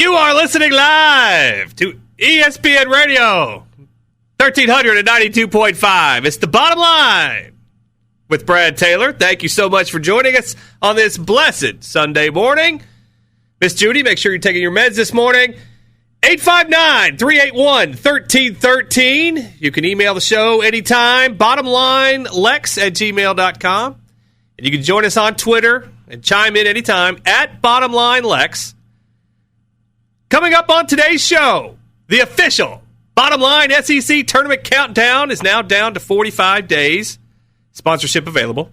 You are listening live to ESPN Radio, 1392.5. It's the bottom line with Brad Taylor. Thank you so much for joining us on this blessed Sunday morning. Miss Judy, make sure you're taking your meds this morning. 859-381-1313. You can email the show anytime. bottomlinelex@gmail.com. And you can join us on Twitter and chime in anytime at bottomlinelex. Coming up on today's show, the official Bottom Line SEC Tournament Countdown is now down to 45 days. Sponsorship available.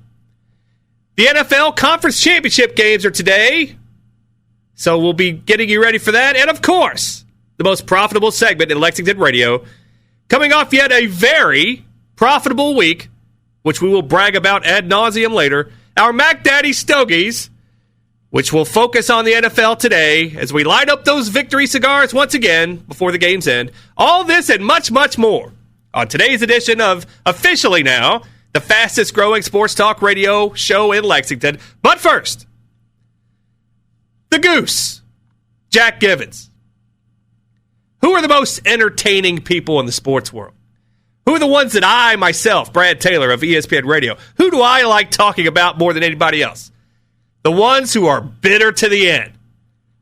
The NFL Conference Championship games are today, so we'll be getting you ready for that. And, of course, the most profitable segment in Lexington radio, coming off yet a very profitable week, which we will brag about ad nauseum later, our Mac Daddy Stogies, which will focus on the NFL today as we light up those victory cigars once again before the game's end. All this and much, much more on today's edition of, officially now, the fastest growing sports talk radio show in Lexington. But first, the Goose, Jack Givens. Who are the most entertaining people in the sports world? Who are the ones that I, myself, Brad Taylor of ESPN Radio, who do I like talking about more than anybody else? The ones who are bitter to the end.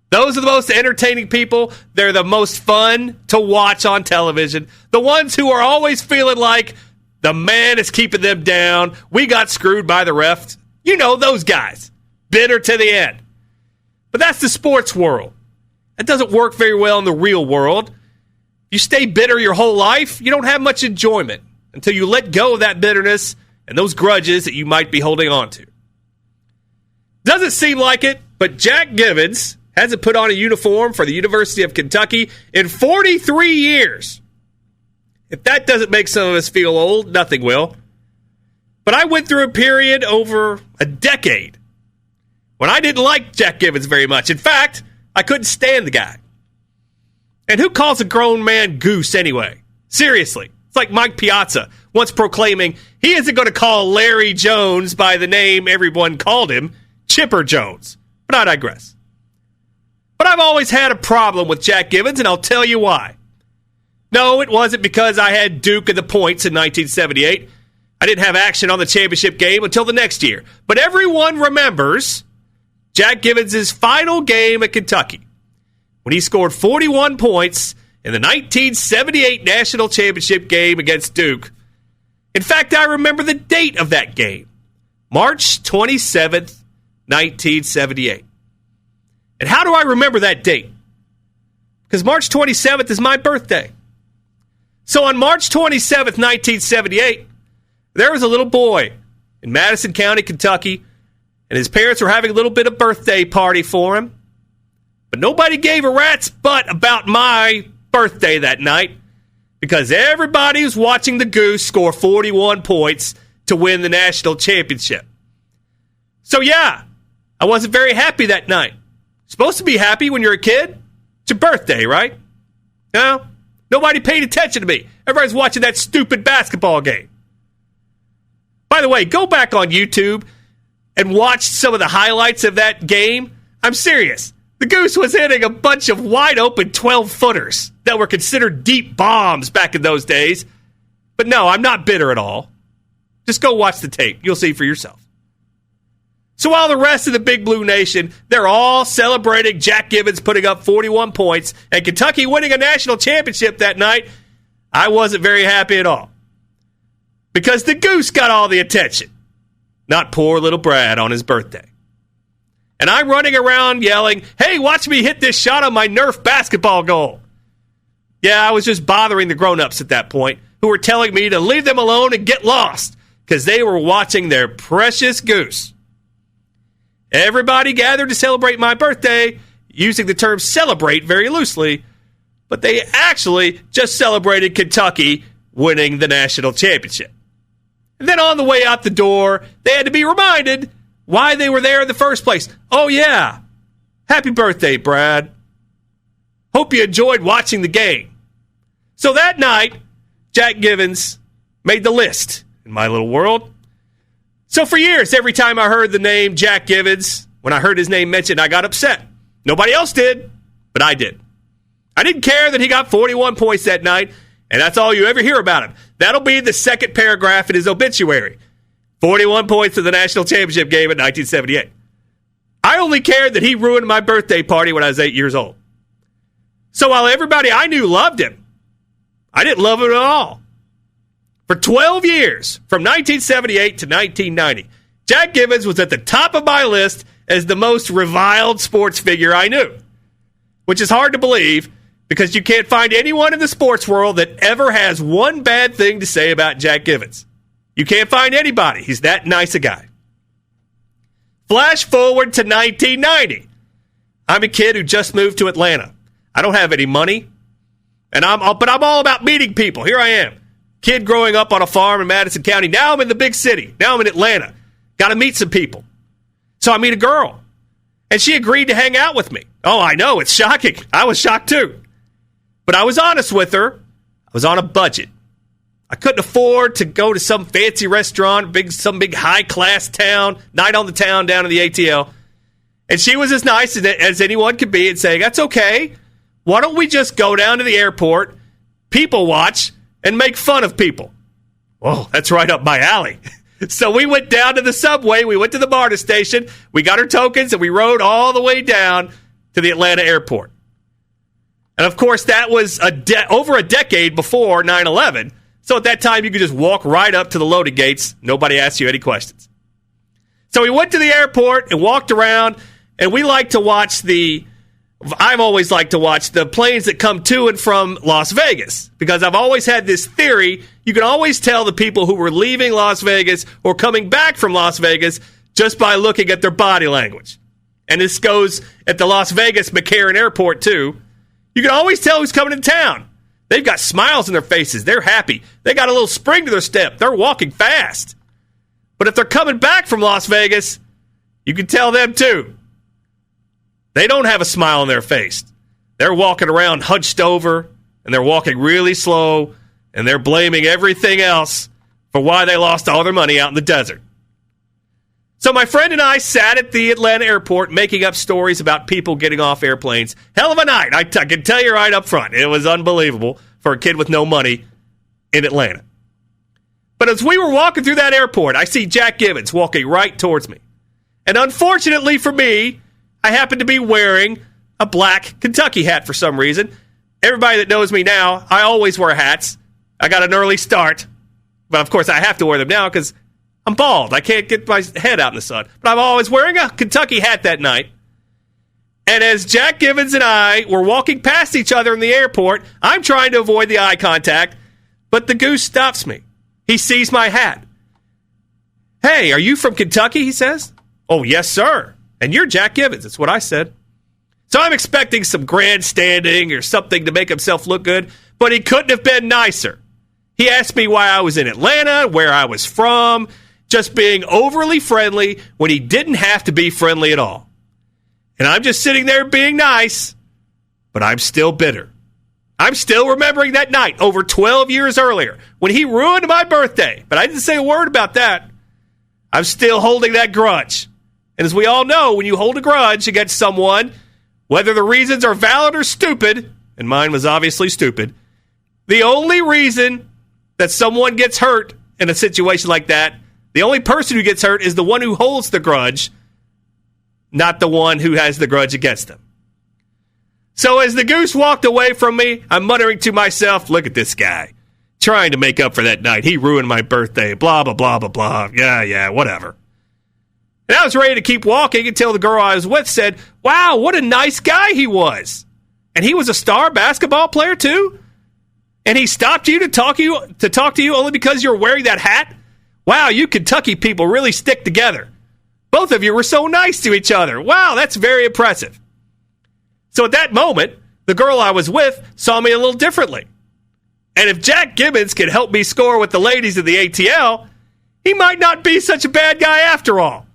Those are the most entertaining people. They're the most fun to watch on television. The ones who are always feeling like the man is keeping them down. We got screwed by the ref. You know, those guys. Bitter to the end. But that's the sports world. That doesn't work very well in the real world. You stay bitter your whole life, you don't have much enjoyment until you let go of that bitterness and those grudges that you might be holding on to. Doesn't seem like it, but Jack Givens hasn't put on a uniform for the University of Kentucky in 43 years. If that doesn't make some of us feel old, nothing will. But I went through a period over a decade when I didn't like Jack Givens very much. In fact, I couldn't stand the guy. And who calls a grown man Goose anyway? Seriously. It's like Mike Piazza once proclaiming he isn't going to call Larry Jones by the name everyone called him, Chipper Jones. But I digress. But I've always had a problem with Jack Givens, and I'll tell you why. No, it wasn't because I had Duke in the points in 1978. I didn't have action on the championship game until the next year. But everyone remembers Jack Givens' final game at Kentucky, when he scored 41 points in the 1978 national championship game against Duke. In fact, I remember the date of that game, March 27th, 1978. And how do I remember that date? Because March 27th is my birthday. So on March 27th, 1978, there was a little boy in Madison County, Kentucky, and his parents were having a little bit of birthday party for him. But nobody gave a rat's butt about my birthday that night because everybody was watching the Goose score 41 points to win the national championship. So yeah, I wasn't very happy that night. Supposed to be happy when you're a kid. It's your birthday, right? No, nobody paid attention to me. Everybody's watching that stupid basketball game. By the way, go back on YouTube and watch some of the highlights of that game. I'm serious. The Goose was hitting a bunch of wide-open 12-footers that were considered deep bombs back in those days. But no, I'm not bitter at all. Just go watch the tape. You'll see for yourself. So while the rest of the Big Blue Nation, they're all celebrating Jack Givens putting up 41 points and Kentucky winning a national championship that night, I wasn't very happy at all. Because the Goose got all the attention, not poor little Brad on his birthday. And I'm running around yelling, hey, watch me hit this shot on my Nerf basketball goal. Yeah, I was just bothering the grown-ups at that point who were telling me to leave them alone and get lost because they were watching their precious Goose. Everybody gathered to celebrate my birthday, using the term celebrate very loosely, but they actually just celebrated Kentucky winning the national championship. And then on the way out the door, they had to be reminded why they were there in the first place. Oh, yeah. Happy birthday, Brad. Hope you enjoyed watching the game. So that night, Jack Givens made the list in my little world. So for years, every time I heard the name Jack Givens, when I heard his name mentioned, I got upset. Nobody else did, but I did. I didn't care that he got 41 points that night, and that's all you ever hear about him. That'll be the second paragraph in his obituary. 41 points in the national championship game in 1978. I only cared that he ruined my birthday party when I was 8 years old. So while everybody I knew loved him, I didn't love him at all. For 12 years, from 1978 to 1990, Jack Givens was at the top of my list as the most reviled sports figure I knew, which is hard to believe because you can't find anyone in the sports world that ever has one bad thing to say about Jack Givens. You can't find anybody. He's that nice a guy. Flash forward to 1990. I'm a kid who just moved to Atlanta. I don't have any money, but I'm all about meeting people. Here I am, kid growing up on a farm in Madison County. Now I'm in the big city. Now I'm in Atlanta. Got to meet some people. So I meet a girl, and she agreed to hang out with me. Oh, I know, it's shocking. I was shocked too. But I was honest with her. I was on a budget. I couldn't afford to go to some fancy restaurant, some big high-class night on the town down in the ATL. And she was as nice as anyone could be and saying, that's okay. Why don't we just go down to the airport, people watch, and make fun of people? Whoa, that's right up my alley. So we went down to the subway. We went to the MARTA station. We got our tokens, and we rode all the way down to the Atlanta airport. And, of course, that was over a decade before 9/11. So at that time, you could just walk right up to the loading gates. Nobody asked you any questions. So we went to the airport and walked around, and I've always liked to watch the planes that come to and from Las Vegas, because I've always had this theory, you can always tell the people who were leaving Las Vegas or coming back from Las Vegas just by looking at their body language. And this goes at the Las Vegas McCarran Airport, too. You can always tell who's coming to town. They've got smiles on their faces. They're happy. They got a little spring to their step. They're walking fast. But if they're coming back from Las Vegas, you can tell them, too. They don't have a smile on their face. They're walking around hunched over, and they're walking really slow, and they're blaming everything else for why they lost all their money out in the desert. So my friend and I sat at the Atlanta airport making up stories about people getting off airplanes. Hell of a night. I can tell you right up front. It was unbelievable for a kid with no money in Atlanta. But as we were walking through that airport, I see Jack Givens walking right towards me. And unfortunately for me, I happen to be wearing a black Kentucky hat for some reason. Everybody that knows me now, I always wear hats. I got an early start. But of course, I have to wear them now because I'm bald. I can't get my head out in the sun. But I'm always wearing a Kentucky hat that night. And as Jack Givens and I were walking past each other in the airport, I'm trying to avoid the eye contact, but the Goose stops me. He sees my hat. Hey, are you from Kentucky, he says. Oh, yes, sir. And you're Jack Givens. That's what I said. So I'm expecting some grandstanding or something to make himself look good, but he couldn't have been nicer. He asked me why I was in Atlanta, where I was from, just being overly friendly when he didn't have to be friendly at all. And I'm just sitting there being nice, but I'm still bitter. I'm still remembering that night over 12 years earlier when he ruined my birthday, but I didn't say a word about that. I'm still holding that grudge. And as we all know, when you hold a grudge against someone, whether the reasons are valid or stupid, and mine was obviously stupid, the only reason that someone gets hurt in a situation like that, the only person who gets hurt is the one who holds the grudge, not the one who has the grudge against them. So as the Goose walked away from me, I'm muttering to myself, look at this guy, trying to make up for that night. He ruined my birthday, blah, blah, blah, blah, blah. Yeah, whatever. And I was ready to keep walking until the girl I was with said, wow, what a nice guy he was. And he was a star basketball player too? And he stopped you to talk to you only because you're wearing that hat? Wow, you Kentucky people really stick together. Both of you were so nice to each other. Wow, that's very impressive. So at that moment, the girl I was with saw me a little differently. And if Jack Givens could help me score with the ladies of the ATL, he might not be such a bad guy after all.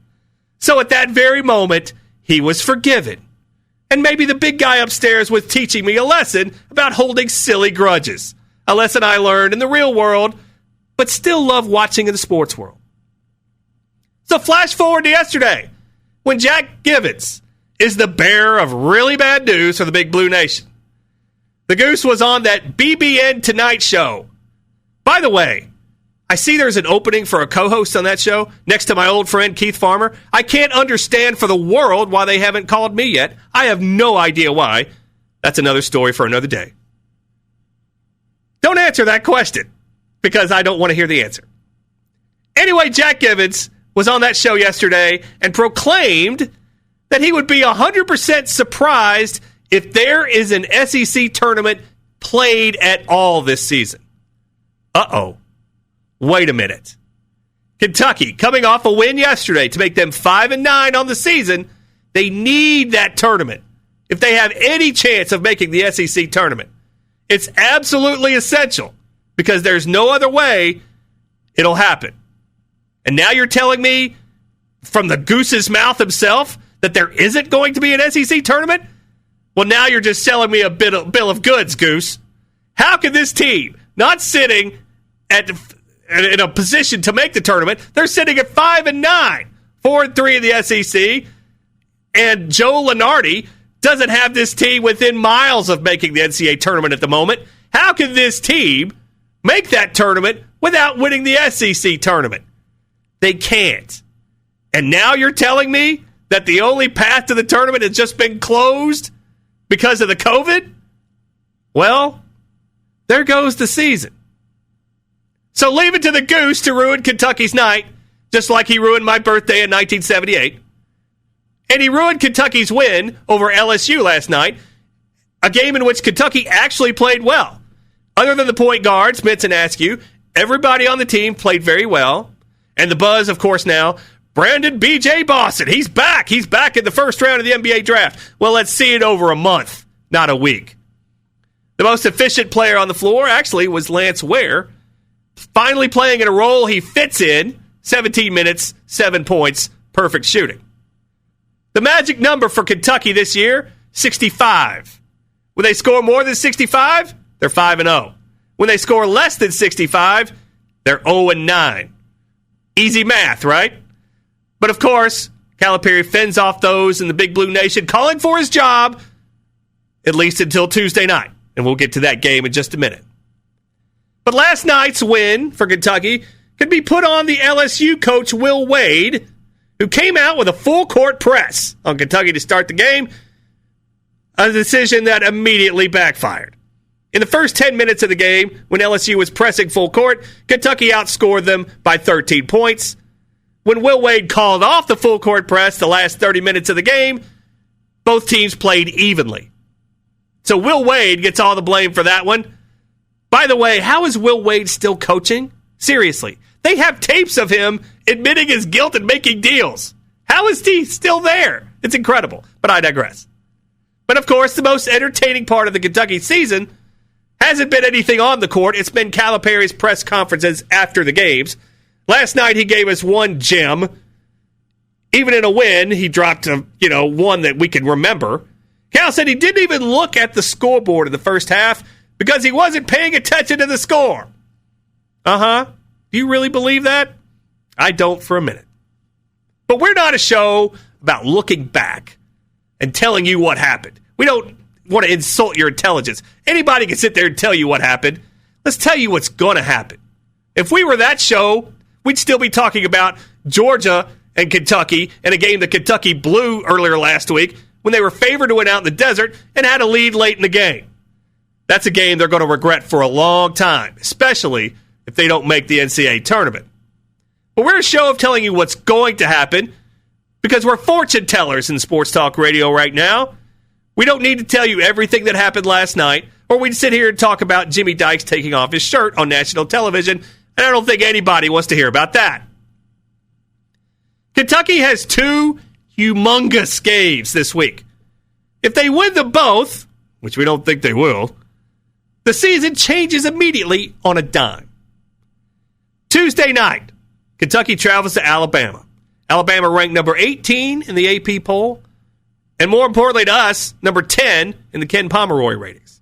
So at that very moment, he was forgiven. And maybe the big guy upstairs was teaching me a lesson about holding silly grudges. A lesson I learned in the real world, but still love watching in the sports world. So flash forward to yesterday, when Jack Givens is the bearer of really bad news for the Big Blue Nation. The Goose was on that BBN Tonight show. By the way, I see there's an opening for a co-host on that show next to my old friend Keith Farmer. I can't understand for the world why they haven't called me yet. I have no idea why. That's another story for another day. Don't answer that question because I don't want to hear the answer. Anyway, Jack Givens was on that show yesterday and proclaimed that he would be 100% surprised if there is an SEC tournament played at all this season. Uh-oh. Wait a minute. Kentucky, coming off a win yesterday to make them 5-9 on the season, they need that tournament if they have any chance of making the SEC tournament. It's absolutely essential because there's no other way it'll happen. And now you're telling me from the Goose's mouth himself that there isn't going to be an SEC tournament? Well, now you're just selling me a bill of goods, Goose. How can this team, not sitting in a position to make the tournament, they're sitting at 5-9, 4-3 in the SEC, and Joe Lunardi doesn't have this team within miles of making the NCAA tournament at the moment. How can this team make that tournament without winning the SEC tournament? They can't. And now you're telling me that the only path to the tournament has just been closed because of the COVID? Well, there goes the season. So leave it to the Goose to ruin Kentucky's night, just like he ruined my birthday in 1978. And he ruined Kentucky's win over LSU last night, a game in which Kentucky actually played well. Other than the point guards, Mintz and Askew, everybody on the team played very well. And the buzz, of course, now, Brandon B.J. Boston. He's back. He's back in the first round of the NBA draft. Well, let's see it over a month, not a week. The most efficient player on the floor actually was Lance Ware, finally playing in a role he fits in. 17 minutes, 7 points, perfect shooting. The magic number for Kentucky this year, 65. When they score more than 65, they're 5-0. When they score less than 65, they're 0-9. Easy math, right? But of course, Calipari fends off those in the Big Blue Nation calling for his job, at least until Tuesday night. And we'll get to that game in just a minute. But last night's win for Kentucky could be put on the LSU coach Will Wade, who came out with a full court press on Kentucky to start the game, a decision that immediately backfired. In the first 10 minutes of the game, when LSU was pressing full court, Kentucky outscored them by 13 points. When Will Wade called off the full court press the last 30 minutes of the game, both teams played evenly. So Will Wade gets all the blame for that one. By the way, how is Will Wade still coaching? Seriously. They have tapes of him admitting his guilt and making deals. How is he still there? It's incredible, but I digress. But of course, the most entertaining part of the Kentucky season hasn't been anything on the court. It's been Calipari's press conferences after the games. Last night, he gave us one gem. Even in a win, he dropped one that we can remember. Cal said he didn't even look at the scoreboard in the first half because he wasn't paying attention to the score. Uh-huh. Do you really believe that? I don't for a minute. But we're not a show about looking back and telling you what happened. We don't want to insult your intelligence. Anybody can sit there and tell you what happened. Let's tell you what's going to happen. If we were that show, we'd still be talking about Georgia and Kentucky and a game that Kentucky blew earlier last week when they were favored to win out in the desert and had a lead late in the game. That's a game they're going to regret for a long time, especially if they don't make the NCAA tournament. But we're a show of telling you what's going to happen because we're fortune tellers in sports talk radio right now. We don't need to tell you everything that happened last night, or we'd sit here and talk about Jimmy Dykes taking off his shirt on national television, and I don't think anybody wants to hear about that. Kentucky has two humongous games this week. If they win them both, which we don't think they will, the season changes immediately on a dime. Tuesday night, Kentucky travels to Alabama. Alabama ranked number 18 in the AP poll, and more importantly to us, number 10 in the Ken Pomeroy ratings.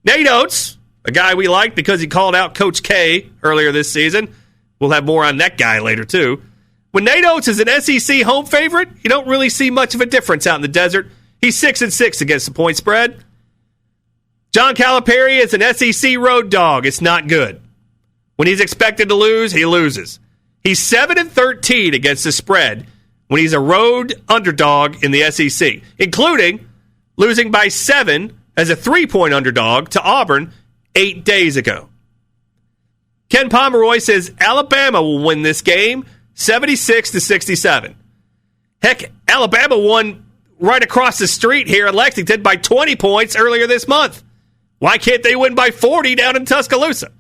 Nate Oates, a guy we like because he called out Coach K earlier this season. We'll have more on that guy later, too. When Nate Oates is an SEC home favorite, you don't really see much of a difference out in the desert. He's 6-6 against the point spread. John Calipari is an SEC road dog. It's not good. When he's expected to lose, he loses. He's 7-13 against the spread when he's a road underdog in the SEC, including losing by 7 as a 3-point underdog to Auburn 8 days ago. Ken Pomeroy says Alabama will win this game 76-67. Heck, Alabama won right across the street here in Lexington by 20 points earlier this month. Why can't they win by 40 down in Tuscaloosa?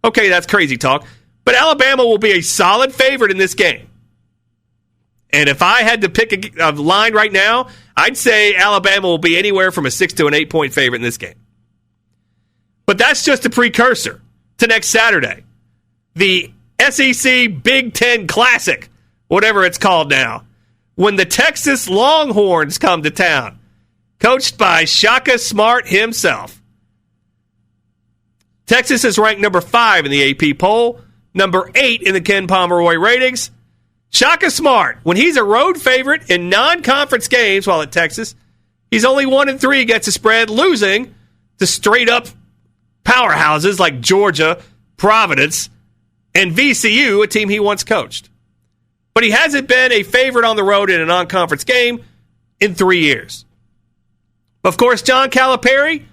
Okay, that's crazy talk. But Alabama will be a solid favorite in this game. And if I had to pick a line right now, I'd say Alabama will be anywhere from a 6 to an 8-point favorite in this game. But that's just a precursor to next Saturday. The SEC Big Ten Classic, whatever it's called now, when the Texas Longhorns come to town, coached by Shaka Smart himself. Texas is ranked number 5 in the AP poll, number 8 in the Ken Pomeroy ratings. Shaka Smart, when he's a road favorite in non-conference games while at Texas, he's only 1-3 against the spread, losing to straight-up powerhouses like Georgia, Providence, and VCU, a team he once coached. But he hasn't been a favorite on the road in a non-conference game in 3 years. Of course, John Calipari,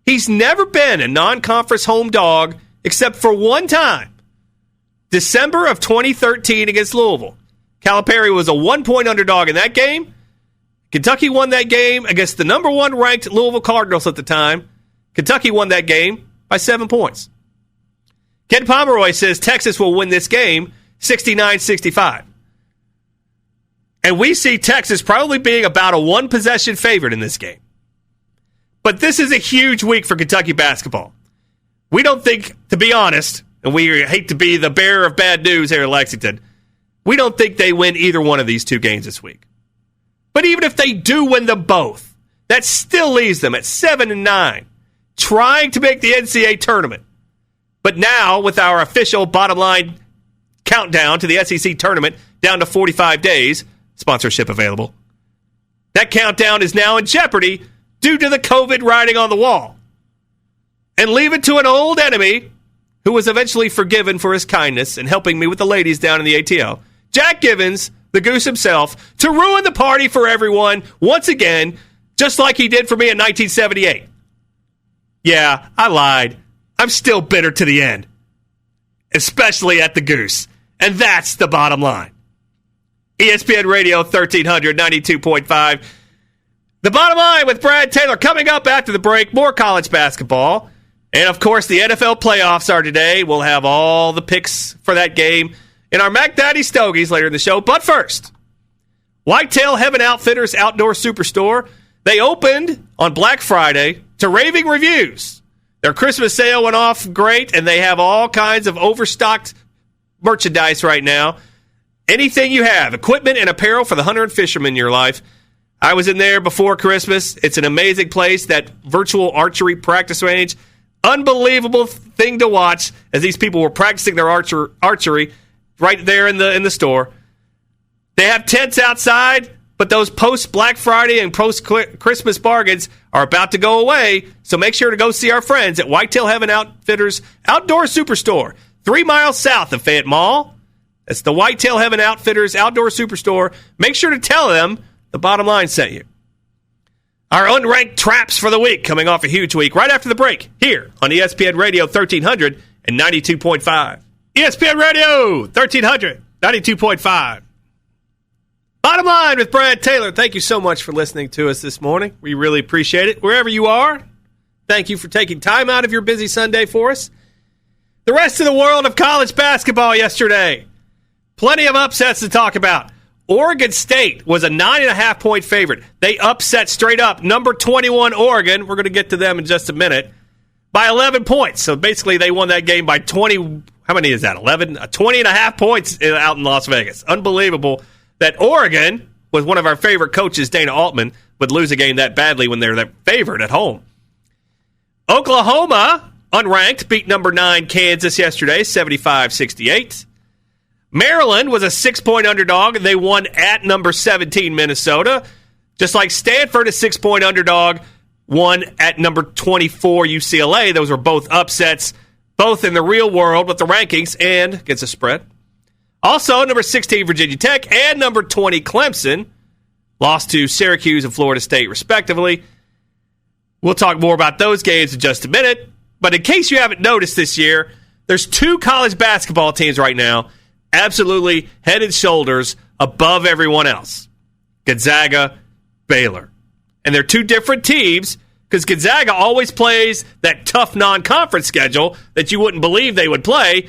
he's never been a non-conference home dog except for one time. December of 2013 against Louisville. Calipari was a 1-point underdog in that game. Kentucky won that game against the number 1 ranked Louisville Cardinals at the time. Kentucky won that game by 7 points. Ken Pomeroy says Texas will win this game 69-65. And we see Texas probably being about a 1-possession favorite in this game. But this is a huge week for Kentucky basketball. We don't think, to be honest, and we hate to be the bearer of bad news here in Lexington, we don't think they win either one of these 2 games this week. But even if they do win them both, that still leaves them at 7-9, trying to make the NCAA tournament. But now, with our official bottom line countdown to the SEC tournament down to 45 days, sponsorship available, that countdown is now in jeopardy due to the COVID writing on the wall. And leave it to an old enemy who was eventually forgiven for his kindness and helping me with the ladies down in the ATL, Jack Givens, the Goose himself, to ruin the party for everyone once again, just like he did for me in 1978. Yeah, I lied. I'm still bitter to the end, especially at the Goose. And that's the bottom line. ESPN Radio 1300, 92.5. The bottom line with Brad Taylor coming up after the break. More college basketball. And, of course, the NFL playoffs are today. We'll have all the picks for that game in our Mac Daddy Stogies later in the show. But first, Whitetail Heaven Outfitters Outdoor Superstore. They opened on Black Friday to raving reviews. Their Christmas sale went off great, and they have all kinds of overstocked merchandise right now. Anything you have, equipment and apparel for the hunter and fisherman in your life. I was in there before Christmas. It's an amazing place, that virtual archery practice range. Unbelievable thing to watch as these people were practicing their archery right there in the store. They have tents outside, but those post-Black Friday and post-Christmas bargains are about to go away, so make sure to go see our friends at Whitetail Heaven Outfitters Outdoor Superstore, 3 miles south of Fayette Mall. That's the Whitetail Heaven Outfitters Outdoor Superstore. Make sure to tell them the bottom line sent you. Our unranked traps for the week, coming off a huge week, right after the break, here on ESPN Radio 1300 and 92.5. ESPN Radio 1300, 92.5. Bottom line with Brad Taylor. Thank you so much for listening to us this morning. We really appreciate it. Wherever you are, thank you for taking time out of your busy Sunday for us. The rest of the world of college basketball yesterday. Plenty of upsets to talk about. Oregon State was a 9.5-point favorite. They upset straight up number 21 Oregon. We're going to get to them in just a minute. By 11 points. So basically they won that game by 20. How many is that? 11? 20.5 points out in Las Vegas. Unbelievable that Oregon, with one of our favorite coaches, Dana Altman, would lose a game that badly when they're that favored at home. Oklahoma, unranked, beat number 9 Kansas yesterday, 75-68. Maryland was a 6-point underdog, and they won at number 17 Minnesota. Just like Stanford, a 6-point underdog, won at number 24 UCLA. Those were both upsets, both in the real world with the rankings and against the spread. Also, number 16 Virginia Tech and number 20 Clemson lost to Syracuse and Florida State, respectively. We'll talk more about those games in just a minute. But in case you haven't noticed this year, there's 2 college basketball teams right now absolutely head and shoulders above everyone else. Gonzaga, Baylor. And they're 2 different teams because Gonzaga always plays that tough non-conference schedule that you wouldn't believe they would play.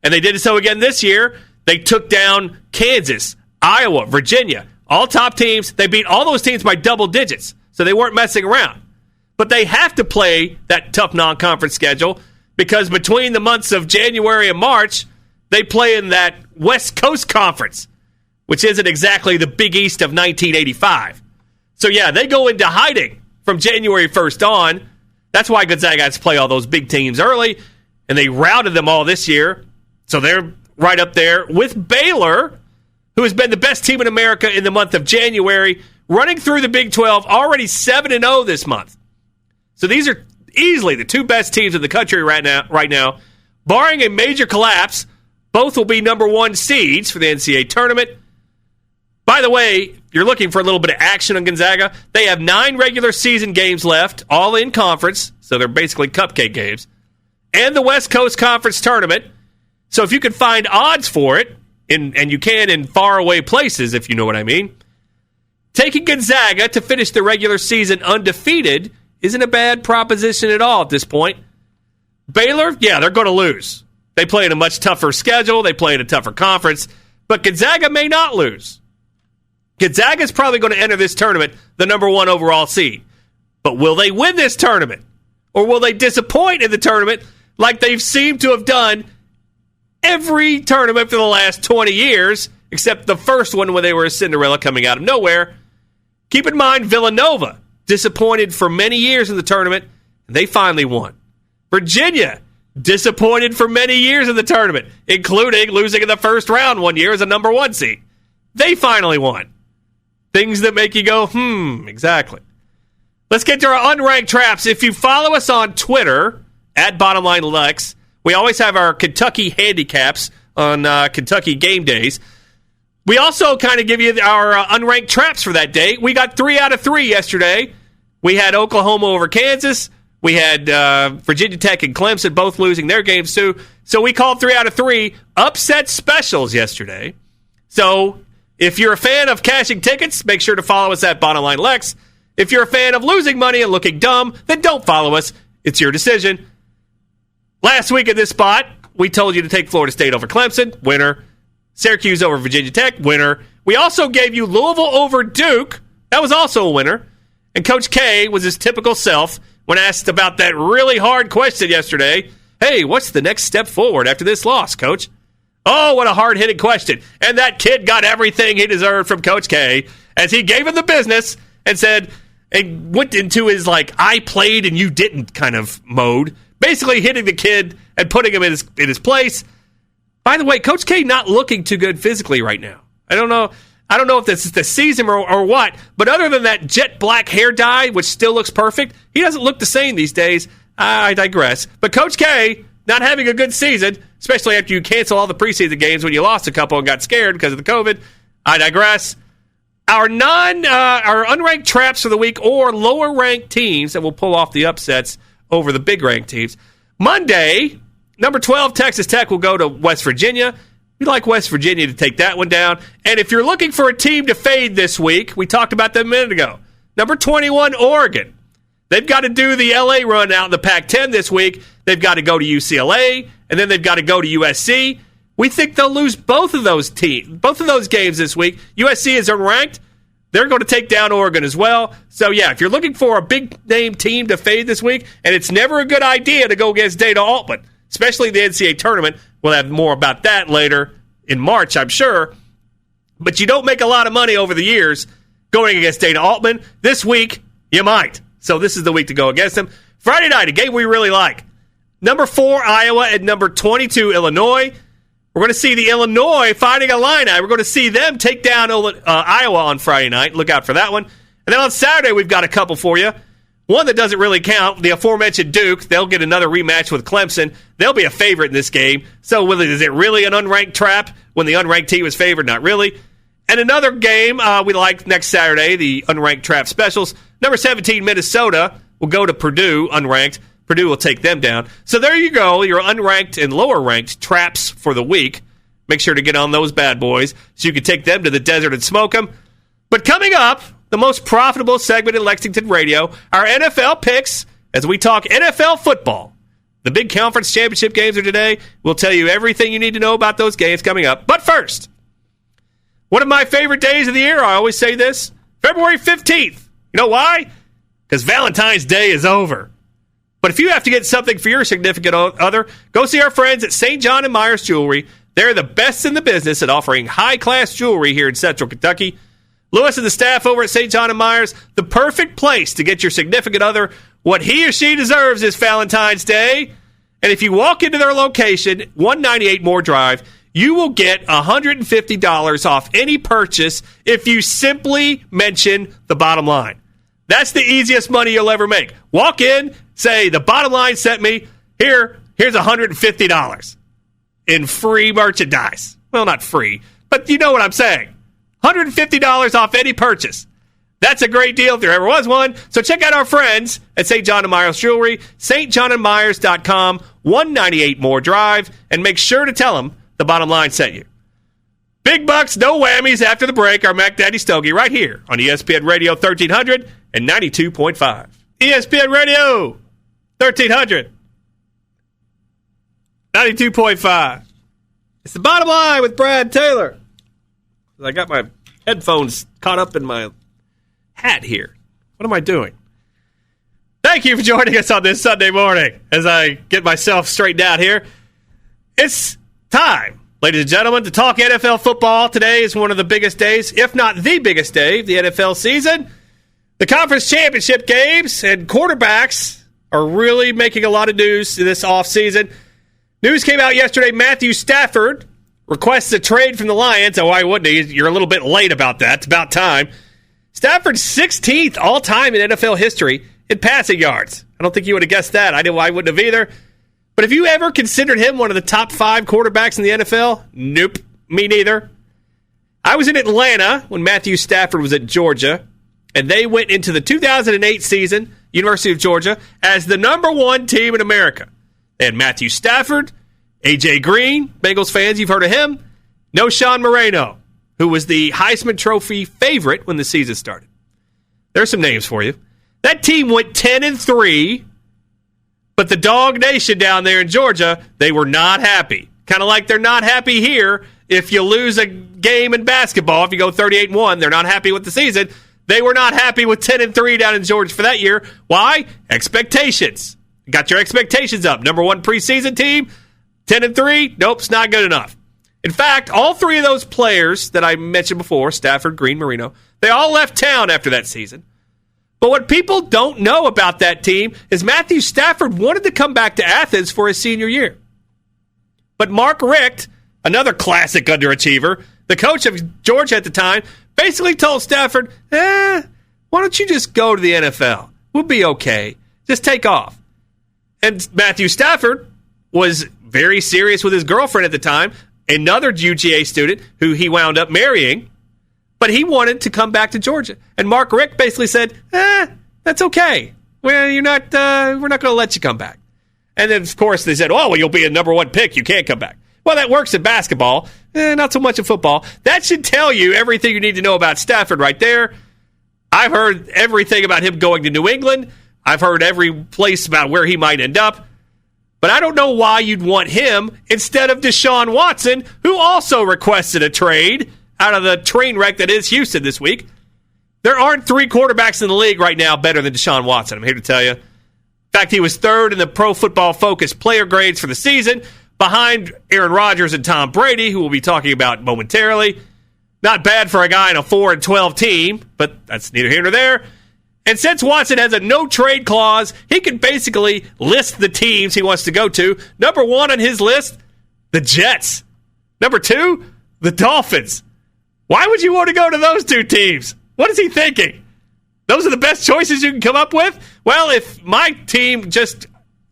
And they did so again this year. They took down Kansas, Iowa, Virginia, all top teams. They beat all those teams by double digits, so they weren't messing around. But they have to play that tough non-conference schedule because between the months of January and March, they play in that West Coast Conference, which isn't exactly the Big East of 1985. So, yeah, they go into hiding from January 1st on. That's why Gonzaga has to play all those big teams early, and they routed them all this year. So they're right up there with Baylor, who has been the best team in America in the month of January, running through the Big 12, already 7-0 this month. So these are easily the 2 best teams in the country right now. Barring a major collapse, both will be number 1 seeds for the NCAA tournament. By the way, you're looking for a little bit of action on Gonzaga. They have 9 regular season games left, all in conference, so they're basically cupcake games, and the West Coast Conference tournament. So if you can find odds for it, and you can in faraway places, if you know what I mean, taking Gonzaga to finish the regular season undefeated isn't a bad proposition at all at this point. Baylor, yeah, they're going to lose. They play in a much tougher schedule. They play in a tougher conference. But Gonzaga may not lose. Gonzaga is probably going to enter this tournament the number 1 overall seed. But will they win this tournament? Or will they disappoint in the tournament like they've seemed to have done every tournament for the last 20 years, except the first one when they were a Cinderella coming out of nowhere? Keep in mind, Villanova disappointed for many years in the tournament, and they finally won. Virginia disappointed for many years in the tournament, including losing in the first round one year as a number 1 seed. They finally won. Things that make you go, exactly. Let's get to our unranked traps. If you follow us on Twitter, at BottomLineLex, we always have our Kentucky handicaps on Kentucky game days. We also kind of give you our unranked traps for that day. We got 3 out of 3 yesterday. We had Oklahoma over Kansas. We had Virginia Tech and Clemson both losing their games too. So we called 3 out of 3 upset specials yesterday. So if you're a fan of cashing tickets, make sure to follow us at BottomLineLex. If you're a fan of losing money and looking dumb, then don't follow us. It's your decision. Last week at this spot, we told you to take Florida State over Clemson, winner. Syracuse over Virginia Tech, winner. We also gave you Louisville over Duke. That was also a winner. And Coach K was his typical self when asked about that really hard question yesterday. Hey, what's the next step forward after this loss, Coach? Oh, what a hard-hitting question. And that kid got everything he deserved from Coach K as he gave him the business and said, and went into his, I played and you didn't kind of mode, basically hitting the kid and putting him in his place. By the way, Coach K not looking too good physically right now. I don't know if this is the season or what, but other than that jet black hair dye, which still looks perfect, he doesn't look the same these days. I digress. But Coach K not having a good season, especially after you cancel all the preseason games when you lost a couple and got scared because of the COVID. I digress. Our unranked traps for the week or lower ranked teams that will pull off the upsets over the big ranked teams. Monday, number 12 Texas Tech will go to West Virginia. We like West Virginia to take that one down. And if you're looking for a team to fade this week, we talked about them a minute ago. Number 21 Oregon. They've got to do the LA run out in the Pac-10 this week. They've got to go to UCLA, and then they've got to go to USC. We think they'll lose both of those games this week. USC is unranked. They're going to take down Oregon as well. So, yeah, if you're looking for a big-name team to fade this week, and it's never a good idea to go against Dana Altman, especially the NCAA tournament. We'll have more about that later in March, I'm sure. But you don't make a lot of money over the years going against Dana Altman. This week, you might. So this is the week to go against him. Friday night, a game we really like. Number 4, Iowa, and number 22, Illinois. We're going to see the Illinois Fighting Illini. We're going to see them take down Iowa on Friday night. Look out for that one. And then on Saturday, we've got a couple for you. One that doesn't really count, the aforementioned Duke. They'll get another rematch with Clemson. They'll be a favorite in this game. So is it really an unranked trap when the unranked team is favored? Not really. And another game we like next Saturday, the unranked trap specials. Number 17, Minnesota will go to Purdue, unranked. Purdue will take them down. So there you go, your unranked and lower ranked traps for the week. Make sure to get on those bad boys so you can take them to the desert and smoke them. But coming up, the most profitable segment in Lexington radio, our NFL picks as we talk NFL football. The big conference championship games are today. We'll tell you everything you need to know about those games coming up. But first, one of my favorite days of the year, I always say this, February 15th. You know why? Because Valentine's Day is over. But if you have to get something for your significant other, go see our friends at St. John and Myers Jewelry. They're the best in the business at offering high-class jewelry here in Central Kentucky. Lewis and the staff over at St. John and Myers, the perfect place to get your significant other what he or she deserves this Valentine's Day. And if you walk into their location, 198 Moore Drive, you will get $150 off any purchase if you simply mention the bottom line. That's the easiest money you'll ever make. Walk in, say, the bottom line sent me, here's $150 in free merchandise. Well, not free, but you know what I'm saying. $150 off any purchase. That's a great deal if there ever was one. So check out our friends at St. John and Myers Jewelry, stjohnandmyers.com, 198 Moore Drive, and make sure to tell them the bottom line sent you. Big bucks, no whammies after the break. Our Mac Daddy Stogie right here on ESPN Radio 1300 and 92.5. ESPN Radio 1300, 92.5. It's the bottom line with Brad Taylor. I got my headphones caught up in my hat here. What am I doing? Thank you for joining us on this Sunday morning as I get myself straightened out here. It's time, ladies and gentlemen, to talk NFL football. Today is one of the biggest days, if not the biggest day of the NFL season. The conference championship games and quarterbacks are really making a lot of news this offseason. News came out yesterday. Matthew Stafford requests a trade from the Lions. Oh, why wouldn't he? You're a little bit late about that. It's about time. Stafford's 16th all-time in NFL history in passing yards. I don't think you would have guessed that. I wouldn't have either. But have you ever considered him one of the top 5 quarterbacks in the NFL? Nope. Me neither. I was in Atlanta when Matthew Stafford was at Georgia, and they went into the 2008 season, University of Georgia, as the number 1 team in America. They had Matthew Stafford, A.J. Green, Bengals fans, you've heard of him. No Sean Moreno, who was the Heisman Trophy favorite when the season started. There's some names for you. That team went 10-3, but the Dog Nation down there in Georgia, they were not happy. Kind of like they're not happy here if you lose a game in basketball. If you go 38-1, they're not happy with the season. They were not happy with 10-3 down in Georgia for that year. Why? Expectations. Got your expectations up. Number 1 preseason team, 10-3, nope, it's not good enough. In fact, all 3 of those players that I mentioned before, Stafford, Green, Marino, they all left town after that season. But what people don't know about that team is Matthew Stafford wanted to come back to Athens for his senior year. But Mark Richt, another classic underachiever, the coach of Georgia at the time, basically told Stafford, why don't you just go to the NFL? We'll be okay. Just take off. And Matthew Stafford was very serious with his girlfriend at the time, another UGA student who he wound up marrying, but he wanted to come back to Georgia. And Mark Richt basically said, that's okay. Well, we're not going to let you come back. And then, of course, they said, well, you'll be a number 1 pick. You can't come back. Well, that works in basketball. Not so much in football. That should tell you everything you need to know about Stafford right there. I've heard everything about him going to New England. I've heard every place about where he might end up. But I don't know why you'd want him instead of Deshaun Watson, who also requested a trade out of the train wreck that is Houston this week. There aren't 3 quarterbacks in the league right now better than Deshaun Watson. I'm here to tell you. In fact, he was 3rd in the Pro Football Focus player grades for the season, behind Aaron Rodgers and Tom Brady, who we'll be talking about momentarily. Not bad for a guy in a 4-12 team, but that's neither here nor there. And since Watson has a no-trade clause, he can basically list the teams he wants to go to. Number 1 on his list, the Jets. Number 2, the Dolphins. Why would you want to go to those two teams? What is he thinking? Those are the best choices you can come up with? Well, if my team just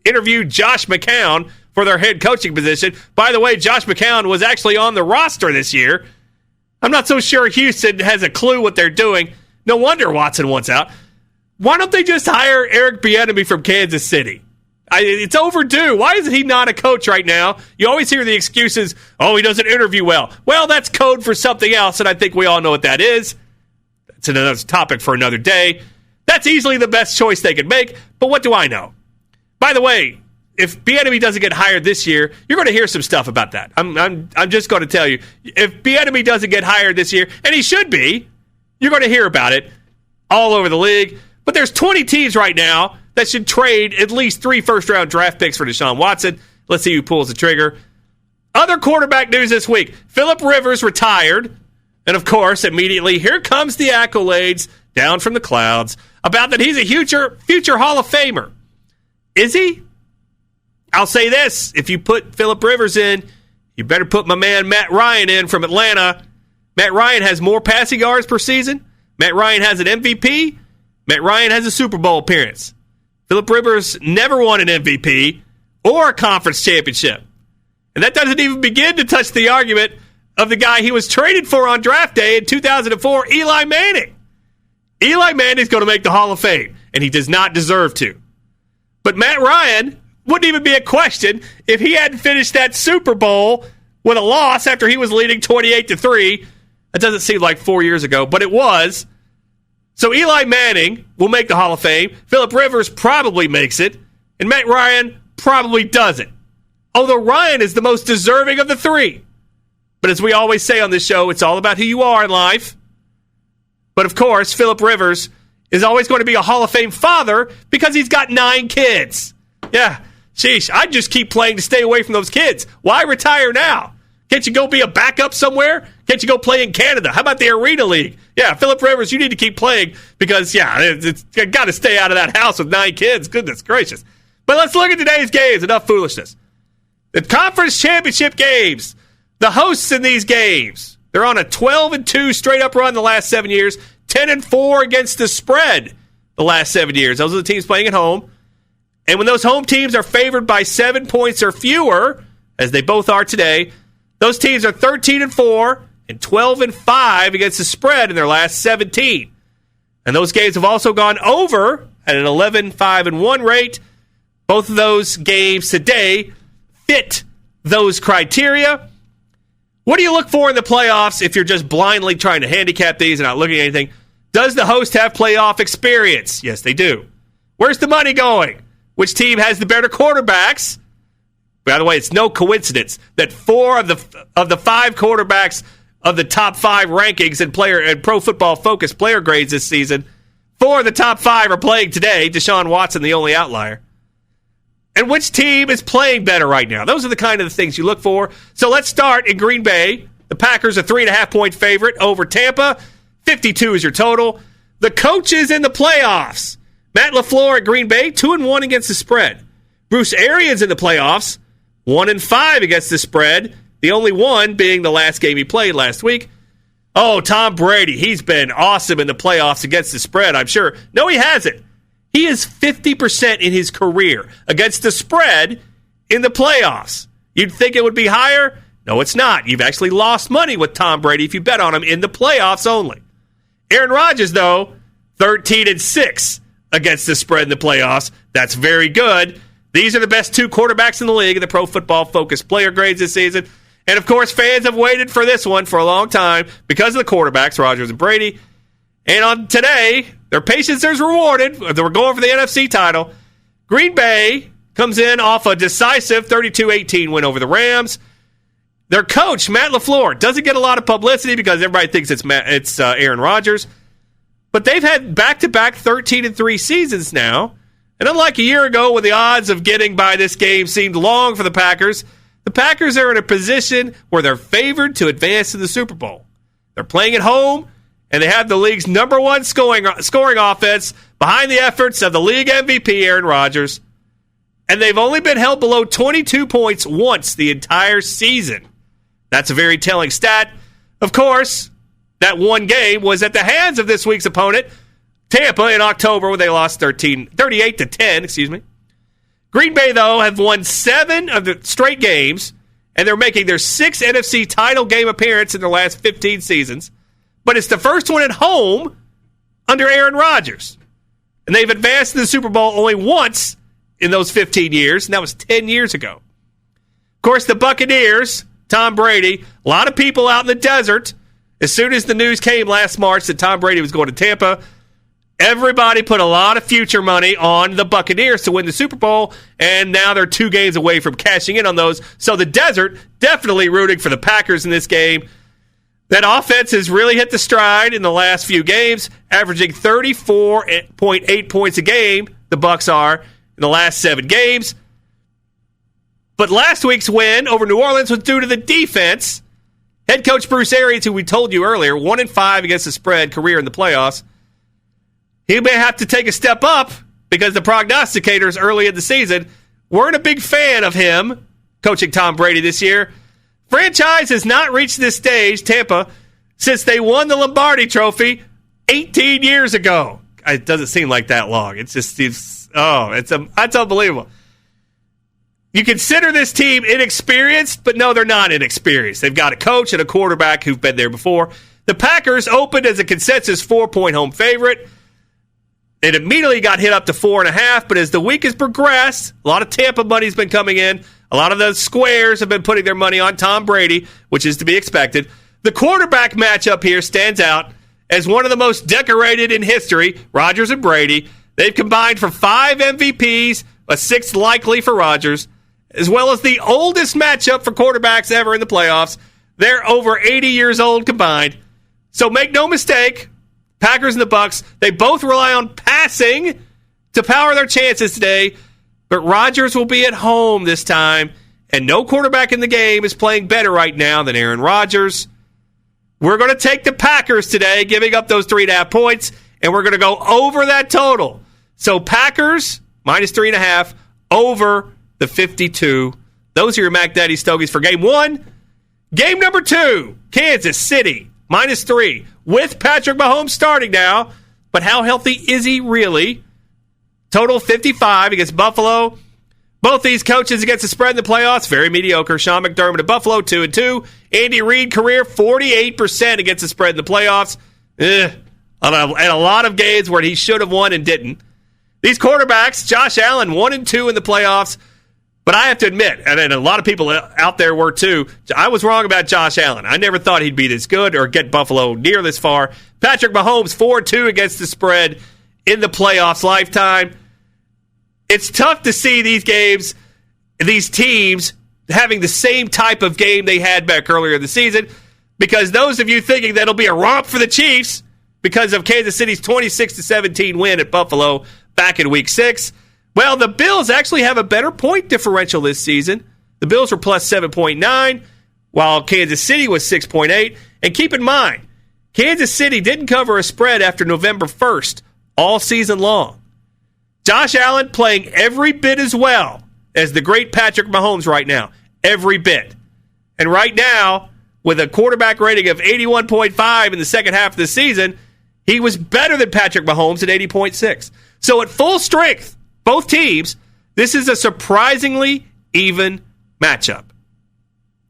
interviewed Josh McCown for their head coaching position, by the way, Josh McCown was actually on the roster this year. I'm not so sure Houston has a clue what they're doing. No wonder Watson wants out. Why don't they just hire Eric Bieniemy from Kansas City? It's overdue. Why is he not a coach right now? You always hear the excuses, oh, he doesn't interview well. Well, that's code for something else, and I think we all know what that is. That's another topic for another day. That's easily the best choice they could make, but what do I know? By the way, if Bieniemy doesn't get hired this year, you're going to hear some stuff about that. I'm just going to tell you. If Bieniemy doesn't get hired this year, and he should be, you're going to hear about it all over the league. But there's 20 teams right now that should trade at least 3 first-round draft picks for Deshaun Watson. Let's see who pulls the trigger. Other quarterback news this week. Phillip Rivers retired. And, of course, immediately here comes the accolades down from the clouds about that he's a future Hall of Famer. Is he? I'll say this. If you put Phillip Rivers in, you better put my man Matt Ryan in from Atlanta. Matt Ryan has more passing yards per season. Matt Ryan has an MVP. Matt Ryan has a Super Bowl appearance. Phillip Rivers never won an MVP or a conference championship. And that doesn't even begin to touch the argument of the guy he was traded for on draft day in 2004, Eli Manning. Eli Manning's going to make the Hall of Fame, and he does not deserve to. But Matt Ryan wouldn't even be a question if he hadn't finished that Super Bowl with a loss after he was leading 28-3. That doesn't seem like 4 years ago, but it was. So Eli Manning will make the Hall of Fame. Phillip Rivers probably makes it. And Matt Ryan probably doesn't. Although Ryan is the most deserving of the 3. But as we always say on this show, it's all about who you are in life. But of course, Phillip Rivers is always going to be a Hall of Fame father because he's got 9 kids. Yeah, sheesh, I'd just keep playing to stay away from those kids. Why retire now? Can't you go be a backup somewhere? Can't you go play in Canada? How about the Arena League? Yeah, Phillip Rivers, you need to keep playing because, it's got to stay out of that house with 9 kids. Goodness gracious. But let's look at today's games. Enough foolishness. The conference championship games. The hosts in these games. They're on a 12-2 straight-up run the last 7 years. 10-4 against the spread the last 7 years. Those are the teams playing at home. And when those home teams are favored by 7 points or fewer, as they both are today, those teams are 13-4 and 12-5 against the spread in their last 17. And those games have also gone over at an 11-5-1 rate. Both of those games today fit those criteria. What do you look for in the playoffs if you're just blindly trying to handicap these and not looking at anything? Does the host have playoff experience? Yes, they do. Where's the money going? Which team has the better quarterbacks? By the way, it's no coincidence that 4 of the 5 quarterbacks of the top 5 rankings and Pro Football Focus player grades this season, 4 of the top 5 are playing today. Deshaun Watson, the only outlier. And which team is playing better right now? Those are the kind of the things you look for. So let's start in Green Bay. The Packers are 3.5-point favorite over Tampa. 52 is your total. The coaches in the playoffs. Matt LaFleur at Green Bay, 2-1 against the spread. Bruce Arians in the playoffs, 1-5 against the spread. The only one being the last game he played last week. Oh, Tom Brady, he's been awesome in the playoffs against the spread, I'm sure. No, he hasn't. He is 50% in his career against the spread in the playoffs. You'd think it would be higher? No, it's not. You've actually lost money with Tom Brady if you bet on him in the playoffs only. Aaron Rodgers, though, 13-6 against the spread in the playoffs. That's very good. These are the best 2 quarterbacks in the league in the Pro Football Focus player grades this season. And, of course, fans have waited for this one for a long time because of the quarterbacks, Rodgers and Brady. And on today, their patience is rewarded. They were going for the NFC title. Green Bay comes in off a decisive 32-18 win over the Rams. Their coach, Matt LaFleur, doesn't get a lot of publicity because everybody thinks it's Aaron Rodgers. But they've had back-to-back 13-3 seasons now. And unlike a year ago when the odds of getting by this game seemed long for the Packers are in a position where they're favored to advance to the Super Bowl. They're playing at home, and they have the league's number 1 scoring offense behind the efforts of the league MVP, Aaron Rodgers. And they've only been held below 22 points once the entire season. That's a very telling stat. Of course, that one game was at the hands of this week's opponent, Tampa, in October, where they lost 38-10. Green Bay, though, have won 7 of the straight games, and they're making their 6th NFC title game appearance in their last 15 seasons. But it's the first one at home under Aaron Rodgers. And they've advanced to the Super Bowl only once in those 15 years, and that was 10 years ago. Of course, the Buccaneers, Tom Brady, a lot of people out in the desert. As soon as the news came last March that Tom Brady was going to Tampa, everybody put a lot of future money on the Buccaneers to win the Super Bowl, and now they're 2 games away from cashing in on those. So the desert definitely rooting for the Packers in this game. That offense has really hit the stride in the last few games, averaging 34.8 points a game, the Bucs are, in the last 7 games. But last week's win over New Orleans was due to the defense. Head coach Bruce Arians, who we told you earlier, 1-5 against the spread career in the playoffs. He may have to take a step up because the prognosticators early in the season weren't a big fan of him coaching Tom Brady this year. Franchise has not reached this stage, Tampa, since they won the Lombardi Trophy 18 years ago. It doesn't seem like that long. It's unbelievable. You consider this team inexperienced, but no, they're not inexperienced. They've got a coach and a quarterback who've been there before. The Packers opened as a consensus 4-point home favorite. It immediately got hit up to 4.5, but as the week has progressed, a lot of Tampa money's been coming in. A lot of the squares have been putting their money on Tom Brady, which is to be expected. The quarterback matchup here stands out as one of the most decorated in history, Rodgers and Brady. They've combined for 5 MVPs, a 6th likely for Rodgers, as well as the oldest matchup for quarterbacks ever in the playoffs. They're over 80 years old combined. So make no mistake, Packers and the Bucs, they both rely on passing to power their chances today, but Rodgers will be at home this time, and no quarterback in the game is playing better right now than Aaron Rodgers. We're going to take the Packers today, giving up those 3.5 points, and we're going to go over that total. So Packers, minus 3.5, over the 52. Those are your Mac Daddy Stogies for Game 1. Game number 2, Kansas City, minus 3, with Patrick Mahomes starting now. But how healthy is he really? Total 55 against Buffalo. Both these coaches against the spread in the playoffs, very mediocre. Sean McDermott at Buffalo, 2-2. Andy Reid, career 48% against the spread in the playoffs. And a lot of games where he should have won and didn't. These quarterbacks, Josh Allen, 1-2 in the playoffs. But I have to admit, and a lot of people out there were too, I was wrong about Josh Allen. I never thought he'd be this good or get Buffalo near this far. Patrick Mahomes, 4-2 against the spread in the playoffs lifetime. It's tough to see these games, these teams, having the same type of game they had back earlier in the season, because those of you thinking that it'll be a romp for the Chiefs because of Kansas City's 26-17 win at Buffalo back in Week 6, well, the Bills actually have a better point differential this season. The Bills were plus 7.9, while Kansas City was 6.8. And keep in mind, Kansas City didn't cover a spread after November 1st all season long. Josh Allen playing every bit as well as the great Patrick Mahomes right now. Every bit. And right now, with a quarterback rating of 81.5 in the second half of the season, he was better than Patrick Mahomes at 80.6. So at full strength, both teams, this is a surprisingly even matchup.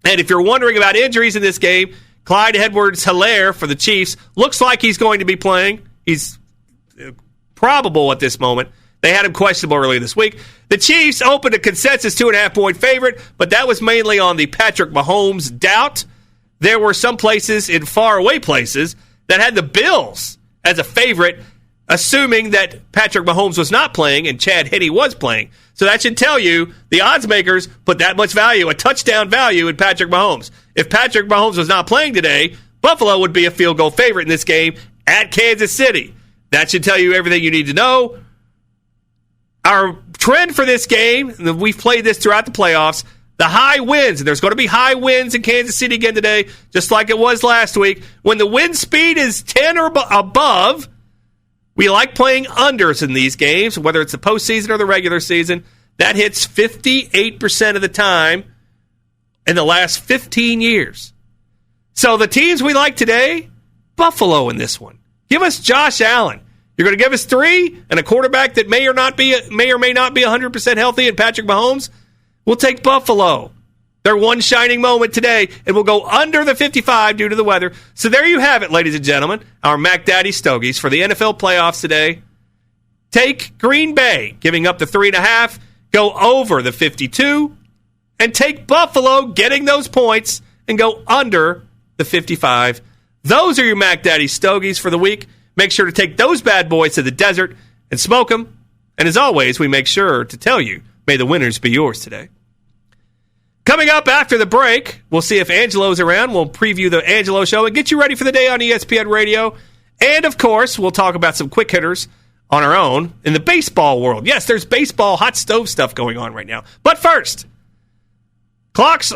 And if you're wondering about injuries in this game, Clyde Edwards-Helaire for the Chiefs looks like he's going to be playing. He's probable at this moment. They had him questionable earlier this week. The Chiefs opened a consensus 2.5-point favorite, but that was mainly on the Patrick Mahomes doubt. There were some places in faraway places that had the Bills as a favorite, assuming that Patrick Mahomes was not playing and Chad Henne was playing. So that should tell you the odds makers put that much value, a touchdown value in Patrick Mahomes. If Patrick Mahomes was not playing today, Buffalo would be a field goal favorite in this game at Kansas City. That should tell you everything you need to know. Our trend for this game, and we've played this throughout the playoffs, the high winds, and there's going to be high winds in Kansas City again today, just like it was last week. When the wind speed is 10 or above, we like playing unders in these games, whether it's the postseason or the regular season. That hits 58% of the time in the last 15 years. So the teams we like today, Buffalo in this one. Give us Josh Allen. You're going to give us 3 and a quarterback that may or may not be 100% healthy and Patrick Mahomes? We'll take Buffalo. Their one shining moment today, and we'll go under the 55 due to the weather. So there you have it, ladies and gentlemen, our Mac Daddy Stogies for the NFL playoffs today. Take Green Bay, giving up the 3.5, go over the 52, and take Buffalo, getting those points, and go under the 55. Those are your Mac Daddy Stogies for the week. Make sure to take those bad boys to the desert and smoke them. And as always, we make sure to tell you, may the winners be yours today. Coming up after the break, we'll see if Angelo's around. We'll preview the Angelo show and get you ready for the day on ESPN Radio. And, of course, we'll talk about some quick hitters on our own in the baseball world. Yes, there's baseball hot stove stuff going on right now. But first, Clark's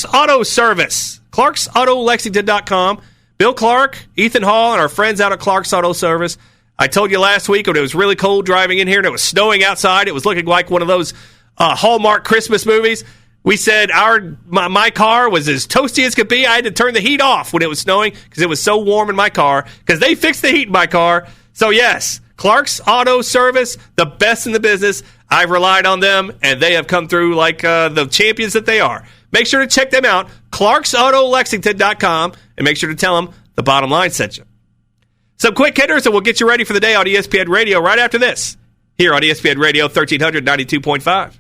Auto Service. Clark'sAutoLexington.com. Bill Clark, Ethan Hall, and our friends out at Clark's Auto Service. I told you last week when it was really cold driving in here and it was snowing outside. It was looking like one of those Hallmark Christmas movies. We said my car was as toasty as could be. I had to turn the heat off when it was snowing because it was so warm in my car because they fixed the heat in my car. So, yes, Clark's Auto Service, the best in the business. I've relied on them, and they have come through like the champions that they are. Make sure to check them out, Clark'sAutoLexington.com, and make sure to tell them the bottom line sent you. Some quick hitters, and we'll get you ready for the day on ESPN Radio right after this, here on ESPN Radio 1300, 92.5.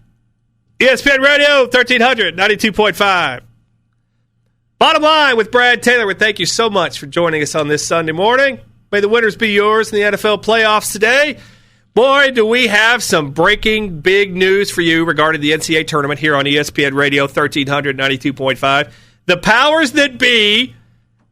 ESPN Radio 1300, 92.5. Bottom line with Brad Taylor. We thank you so much for joining us on this Sunday morning. May the winners be yours in the NFL playoffs today. Boy, do we have some breaking big news for you regarding the NCAA tournament here on ESPN Radio 1300, 92.5. The powers that be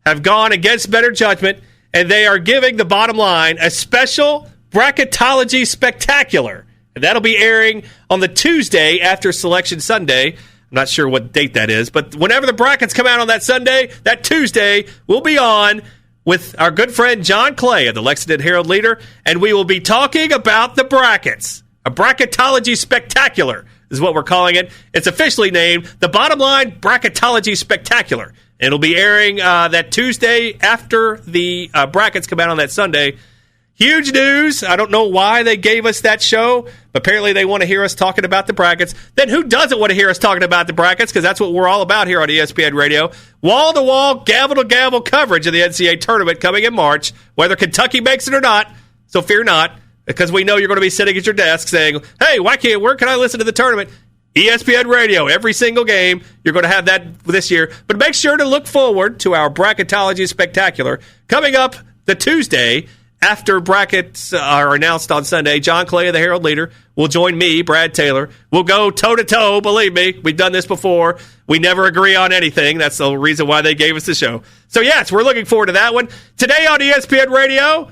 have gone against better judgment, and they are giving the bottom line a special bracketology spectacular. And that'll be airing on the Tuesday after Selection Sunday. I'm not sure what date that is, but whenever the brackets come out on that Sunday, that Tuesday, we'll be on with our good friend John Clay of the Lexington Herald-Leader, and we will be talking about the brackets. A bracketology spectacular is what we're calling it. It's officially named the Bottom Line Bracketology Spectacular. It'll be airing that Tuesday after the brackets come out on that Sunday. Huge news. I don't know why they gave us that show, but apparently they want to hear us talking about the brackets. Then who doesn't want to hear us talking about the brackets? Because that's what we're all about here on ESPN Radio. Wall-to-wall, gavel-to-gavel coverage of the NCAA tournament coming in March, whether Kentucky makes it or not. So fear not, because we know you're going to be sitting at your desk saying, hey, where can I listen to the tournament? ESPN Radio, every single game. You're going to have that this year. But make sure to look forward to our Bracketology Spectacular coming up the Tuesday after brackets are announced on Sunday. John Clay of the Herald-Leader will join me, Brad Taylor. We'll go toe-to-toe, believe me. We've done this before. We never agree on anything. That's the reason why they gave us the show. So, yes, we're looking forward to that one. Today on ESPN Radio,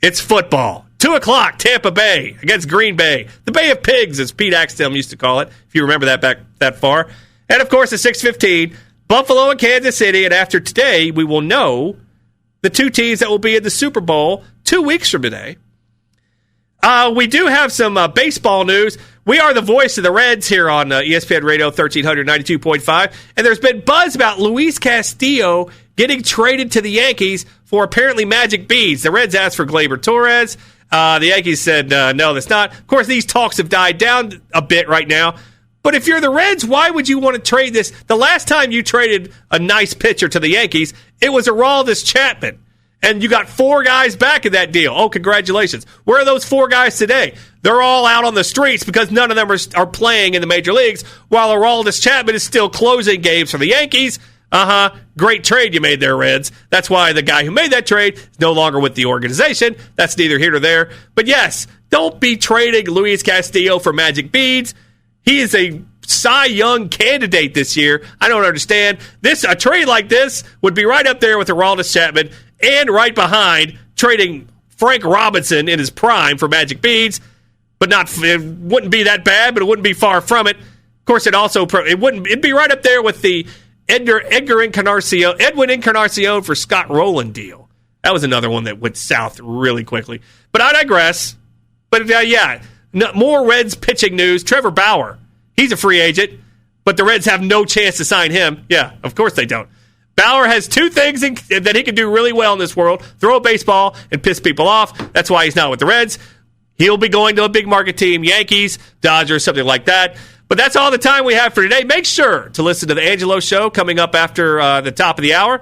it's football. 2 o'clock, Tampa Bay against Green Bay. The Bay of Pigs, as Pete Axtell used to call it, if you remember that back that far. And, of course, at 6:15, Buffalo and Kansas City. And after today, we will know the 2 teams that will be in the Super Bowl 2 weeks from today. We do have some baseball news. We are the voice of the Reds here on ESPN Radio 1300, 92.5. And there's been buzz about Luis Castillo getting traded to the Yankees for apparently magic beads. The Reds asked for Gleyber Torres. The Yankees said, no, that's not. Of course, these talks have died down a bit right now. But if you're the Reds, why would you want to trade this? The last time you traded a nice pitcher to the Yankees, it was Aroldis Chapman. And you got 4 guys back in that deal. Oh, congratulations. Where are those 4 guys today? They're all out on the streets because none of them are playing in the major leagues, while Aroldis Chapman is still closing games for the Yankees. Great trade you made there, Reds. That's why the guy who made that trade is no longer with the organization. That's neither here nor there. But yes, don't be trading Luis Castillo for magic beads. He is a Cy Young candidate this year. I don't understand. A trade like this would be right up there with Aroldis Chapman and right behind trading Frank Robinson in his prime for magic beads. But it wouldn't be that bad, but it wouldn't be far from it. Of course, it'd be right up there with the Edwin Encarnacion for Scott Rowland deal. That was another one that went south really quickly. But I digress. But more Reds pitching news. Trevor Bauer, he's a free agent. but the Reds have no chance to sign him. Yeah, of course they don't. Bauer has two things that he can do really well in this world: throw a baseball and piss people off. That's why he's not with the Reds. He'll be going to a big market team, Yankees, Dodgers, something like that. But that's all the time we have for today. Make sure to listen to the Angelo Show coming up after the top of the hour.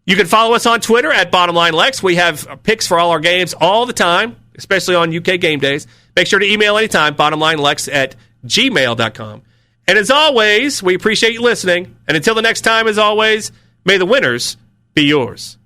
You can follow us on Twitter at BottomLineLex. We have picks for all our games all the time, especially on UK game days. Make sure to email anytime, bottomlinelex@gmail.com. And as always, we appreciate you listening. And until the next time, as always, may the winners be yours.